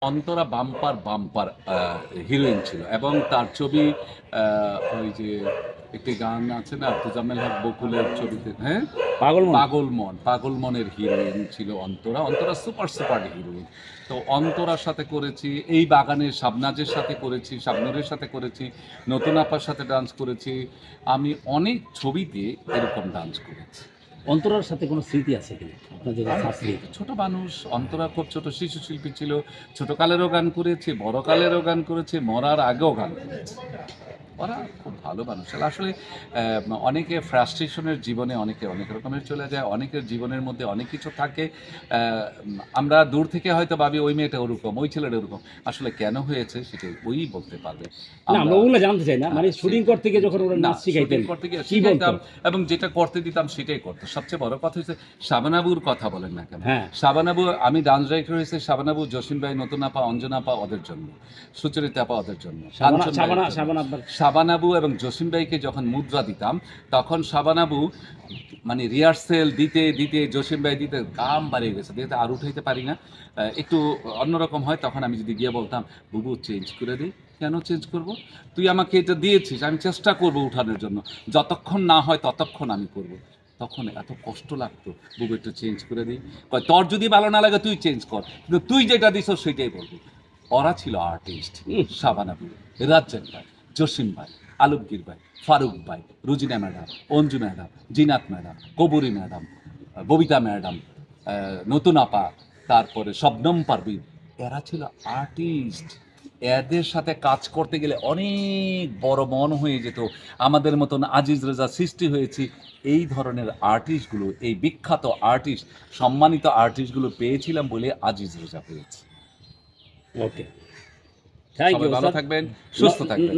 Antara bumper bumper heroine ছিল এবং তার ছবি ওই যে একটি গান আছে না তোজাম্মেল হক বকুলের ছবিতে, হ্যাঁ, পাগলমনের হিরোইন ছিল Antara. Antara super super heroine. তো অন্তরার সাথে করেছি, এই বাগানের শাবনাজের সাথে করেছি, শাবনুরের সাথে করেছি, নতুন আপার সাথে ডান্স করেছি। আমি অনেক ছবিতে এরকম ডান্স করেছি। অন্তরার সাথে কোনো স্মৃতি আছে কিনা আপনাদের? ছোট মানুষ, অন্তরা খুব ছোট শিশু শিল্পী ছিল। ছোট কালেরও গান করেছে, বড় কালেরও গান করেছে, মরার আগেও গান করেছে। ওরা খুব ভালো মানুষ। আসলে অনেকে ফ্রাস্ট্রেশনের জীবনে অনেকে অনেক রকমের চলে যায়, অনেকের জীবনের মধ্যে অনেক কিছু থাকে। আমরা দূর থেকে হয়তো ভাবি ওই মেয়েটা ওরকম, ওই ছেলেটা ওরকম। আসলে কেন হয়েছে সেটাই ওই বলতে পারবে। আমরা ওগুলো জানতে চাই না, মানে শুটিং করতে গিয়ে যখন ওরা নাচ শিখাইতেন, করতে গিয়ে শিখাইতাম এবং যেটা করতে দিতাম সেটাই করতো। সবচেয়ে বড় কথা হচ্ছে শাবানাবুর কথা বলেন না কেন। শাবানাবু, আমি ডান্স ডাইরেক্টর হয়েছে শাবানাবু, জসিম ভাই, নতুন আপা, অঞ্জনা আপা ওদের জন্য, সুচরিতা আপা ওদের জন্য। শাবানাবু এবং জসিম ভাইকে যখন মুদ্রা দিতাম তখন শাবানাবু মানে রিহার্সেল দিতে দিতে জসিম ভাই দিতে কাম বাড়িয়ে গেছে, দিতে আর উঠাইতে পারি না, একটু অন্যরকম হয়। তখন আমি যদি গিয়ে বলতাম বুবু চেঞ্জ করে দিই, কেন চেঞ্জ করব, তুই আমাকে এটা দিয়েছিস, আমি চেষ্টা করব উঠানোর জন্য, যতক্ষণ না হয় ততক্ষণ আমি করব। তখন এত কষ্ট লাগতো, বুবু একটু চেঞ্জ করে দিই, তোর যদি ভালো না লাগে তুই চেঞ্জ কর, কিন্তু তুই যেটা দিস সেটাই বলবো। ওরা ছিল আর্টিস্ট, শাবানাবু, রাজ্জাক ভাই, জসিম ভাই, আলমগীর ভাই, ফারুক ভাই, Rozina madam, Anju madam, Zinat madam, Kabori madam, Babita madam, Nutan আপা, তারপরে শবনম পারভিন, এরা ছিল আর্টিস্ট। এদের সাথে কাজ করতে গেলে অনেক বড় মন হয়ে যেত। আমাদের মতন আজিজ রেজা সৃষ্টি হয়েছি এই ধরনের আর্টিস্টগুলো, এই বিখ্যাত আর্টিস্ট, সম্মানিত আর্টিস্টগুলো পেয়েছিলাম বলে আজিজ রেজা পেয়েছি। ওকে, থ্যাংক ইউ। ভালো থাকবেন, সুস্থ থাকবেন।